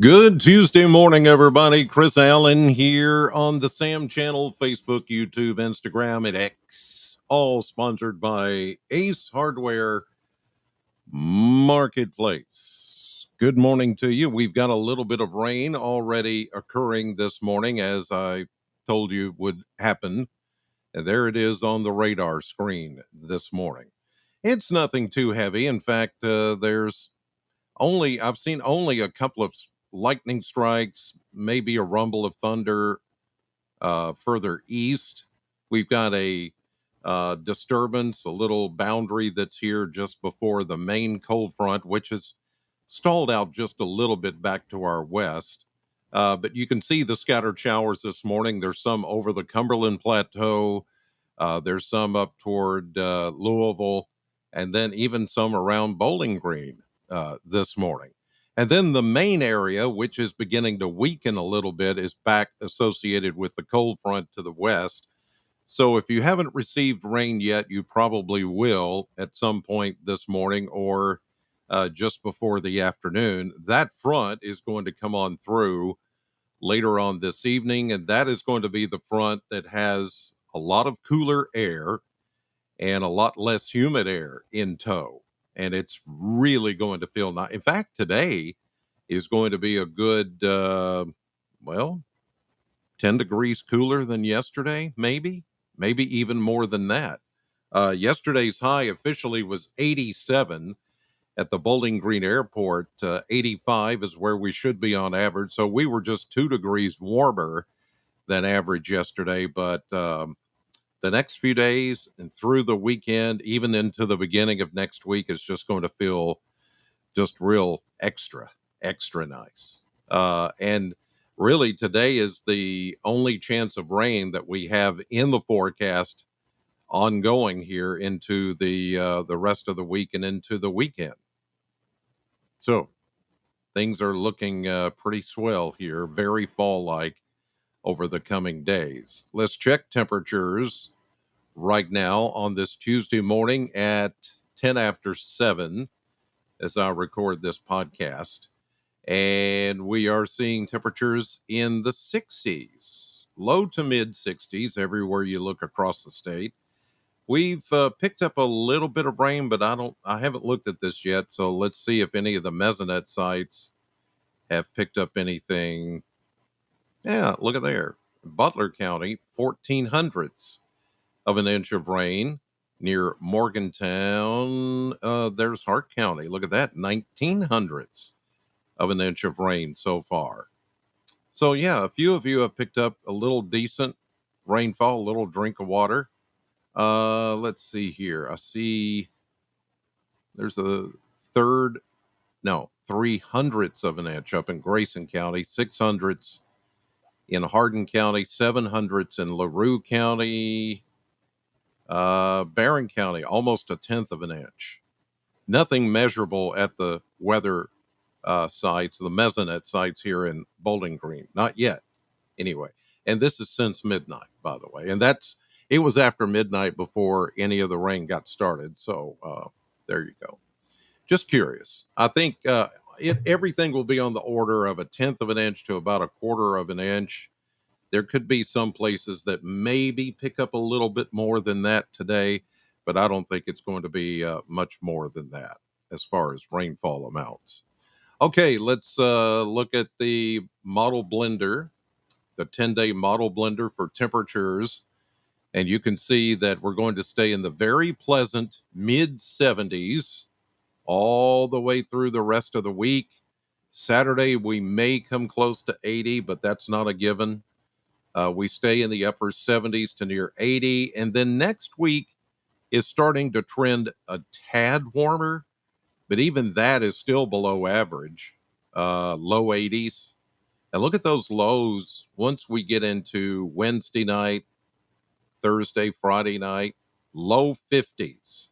Good Tuesday morning, everybody. Chris Allen here on the Sam channel, Facebook, YouTube, Instagram, and X, all sponsored by Ace Hardware Marketplace. Good morning to you. We've got a little bit of rain already occurring this morning, as I told you would happen. And there it is on the radar screen this morning. It's nothing too heavy. In fact, I've seen only a couple of lightning strikes, maybe a rumble of thunder further east. We've got a disturbance, a little boundary that's here just before the main cold front, which has stalled out just a little bit back to our west. But you can see the scattered showers this morning. There's some over the Cumberland Plateau. There's some up toward Louisville, and then even some around Bowling Green this morning. And then the main area, which is beginning to weaken a little bit, is back associated with the cold front to the west. So if you haven't received rain yet, you probably will at some point this morning or just before the afternoon. That front is going to come on through later on this evening, and that is going to be the front that has a lot of cooler air and a lot less humid air in tow. And it's really going to feel nice. In fact, today is going to be a good, well, 10 degrees cooler than yesterday, maybe even more than that. Yesterday's high officially was 87 at the Bowling Green Airport. 85 is where we should be on average. So we were just 2 degrees warmer than average yesterday. But the next few days and through the weekend, even into the beginning of next week, is just going to feel just real extra nice. And really, today is the only chance of rain that we have in the forecast ongoing here into the rest of the week and into the weekend. So things are looking pretty swell here, very fall like over the coming days. Let's check temperatures right now on this Tuesday morning at 10 after 7 as I record this podcast. And we are seeing temperatures in the 60s, low to mid 60s everywhere you look across the state. We've picked up a little bit of rain, but I haven't looked at this yet. So let's see if any of the mesonet sites have picked up anything. Yeah, look at there. Butler County, 14 hundredths of an inch of rain. Near Morgantown, there's Hart County. Look at that, 19 hundredths of an inch of rain so far. So, yeah, a few of you have picked up a little decent rainfall, a little drink of water. Let's see here. I see there's a third, no, 300ths of an inch up in Grayson County, 600ths in Hardin County, 700ths in LaRue County, Barron County, almost a tenth of an inch. Nothing measurable at the weather sites, the mesonet sites here in Bowling Green. Not yet, anyway. And this is since midnight, by the way. And it was after midnight before any of the rain got started. So there you go. Just curious. I think everything will be on the order of a tenth of an inch to about a quarter of an inch. There could be some places that maybe pick up a little bit more than that today, but I don't think it's going to be much more than that as far as rainfall amounts. Okay, let's look at the model blender, the 10-day model blender for temperatures. And you can see that we're going to stay in the very pleasant mid 70s all the way through the rest of the week. Saturday, we may come close to 80, but that's not a given. We stay in the upper 70s to near 80. And then next week is starting to trend a tad warmer, but even that is still below average, low 80s. And look at those lows once we get into Wednesday night, Thursday, Friday night, low 50s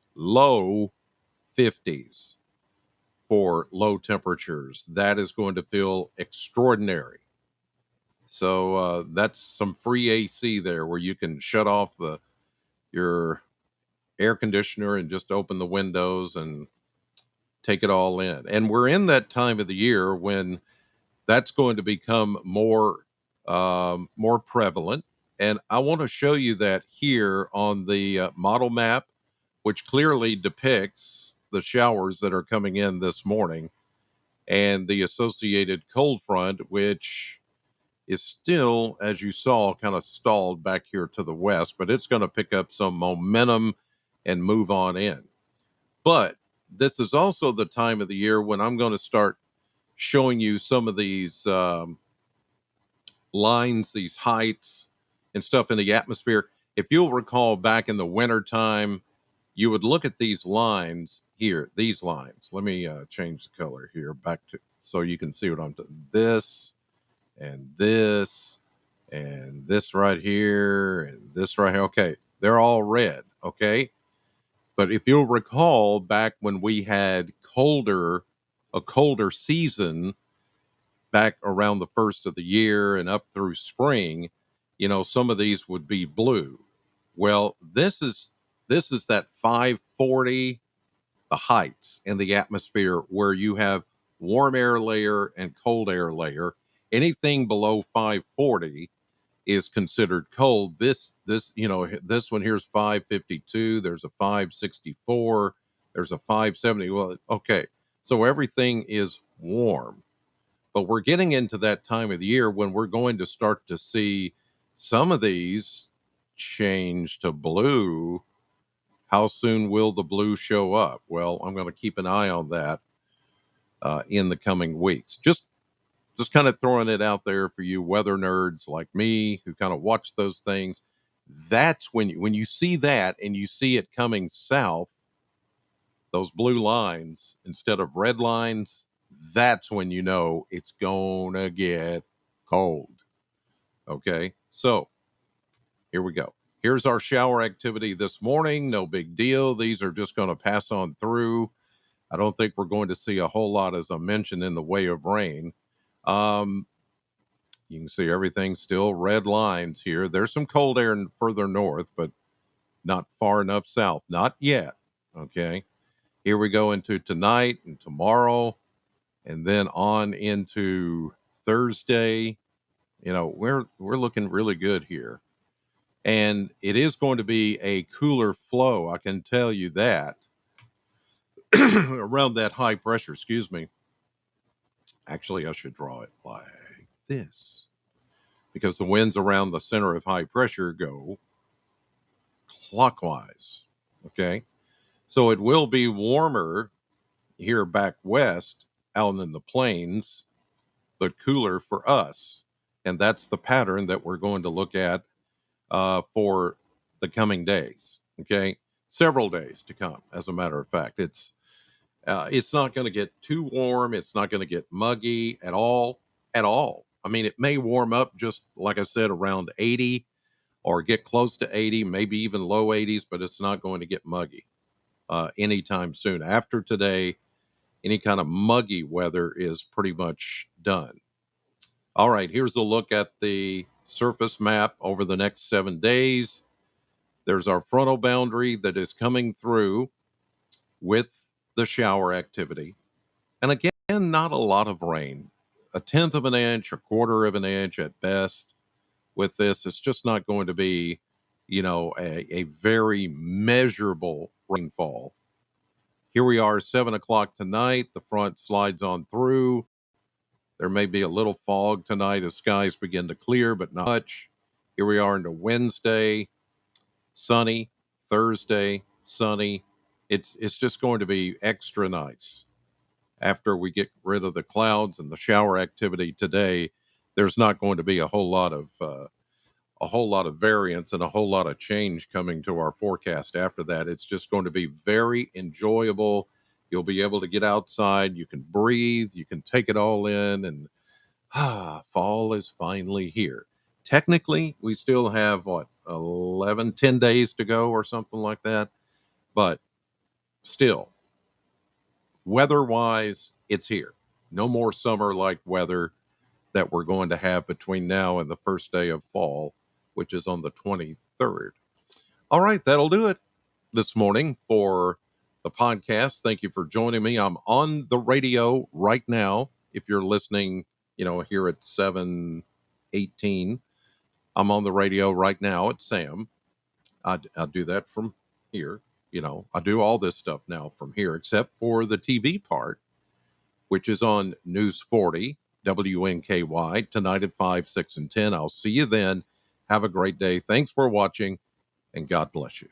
for low temperatures. That is going to feel extraordinary. So that's some free AC there where you can shut off your air conditioner and just open the windows and take it all in. And we're in that time of the year when That's going to become more prevalent. And I want to show you that here on the model map, which clearly depicts the showers that are coming in this morning and the associated cold front, which is still, as you saw, kind of stalled back here to the west, but it's going to pick up some momentum and move on in. But this is also the time of the year when I'm going to start showing you some of these lines, these heights and stuff in the atmosphere. If you'll recall back in the wintertime, you would look at these lines here, these lines. Let me change the color here back to so you can see what I'm doing. And this and this right here and this right here. Okay, they're all red. Okay. But if you'll recall back when we had a colder season back around the first of the year and up through spring, some of these would be blue. Well, this is that 540, the heights in the atmosphere where you have warm air layer and cold air layer. Anything below 540 is considered cold. This one here's 552, there's a 564, there's a 570. Well, okay. So everything is warm. But we're getting into that time of the year when we're going to start to see some of these change to blue. How soon will the blue show up? Well, I'm going to keep an eye on that in the coming weeks. Just kind of throwing it out there for you weather nerds like me who kind of watch those things. That's when you see that and you see it coming south, those blue lines instead of red lines, that's when you know it's gonna get cold. Okay, so here we go. Here's our shower activity this morning. No big deal. These are just going to pass on through. I don't think we're going to see a whole lot, as I mentioned, in the way of rain. Um, you can see everything still red lines here. There's some cold air further north, but not far enough south. Not yet. Okay. Here we go into tonight and tomorrow, and then on into Thursday. We're looking really good here. And it is going to be a cooler flow, I can tell you that, around that high pressure. Excuse me. Actually, I should draw it like this because the winds around the center of high pressure go clockwise. Okay. So it will be warmer here back west out in the plains, but cooler for us. And that's the pattern that we're going to look at for the coming days. Okay. Several days to come, as a matter of fact. It's not going to get too warm. It's not going to get muggy at all. At all. I mean, it may warm up just like I said, around 80 or get close to 80, maybe even low 80s, but it's not going to get muggy anytime soon. After today, any kind of muggy weather is pretty much done. All right, here's a look at the surface map over the next 7 days. There's our frontal boundary that is coming through with the shower activity. And again, not a lot of rain, a tenth of an inch, a quarter of an inch at best. With this, it's just not going to be, a very measurable rainfall. Here we are, 7 o'clock tonight. The front slides on through. There may be a little fog tonight as skies begin to clear, but not much. Here we are into Wednesday, sunny. Thursday, sunny. It's just going to be extra nice. After we get rid of the clouds and the shower activity today, there's not going to be a whole lot of variance and a whole lot of change coming to our forecast after that. It's just going to be very enjoyable. You'll be able to get outside, you can breathe, you can take it all in, and fall is finally here. Technically, we still have what, 11, 10 days to go or something like that, but still, weather wise, it's here. No more summer like weather that we're going to have between now and the first day of fall, which is on the 23rd. All right, that'll do it this morning for the podcast. Thank you for joining me. I'm on the radio right now. If you're listening, here at 7:18. I'm on the radio right now at Sam. I do that from here. I do all this stuff now from here, except for the TV part, which is on News 40, WNKY, tonight at 5, 6, and 10. I'll see you then. Have a great day. Thanks for watching, and God bless you.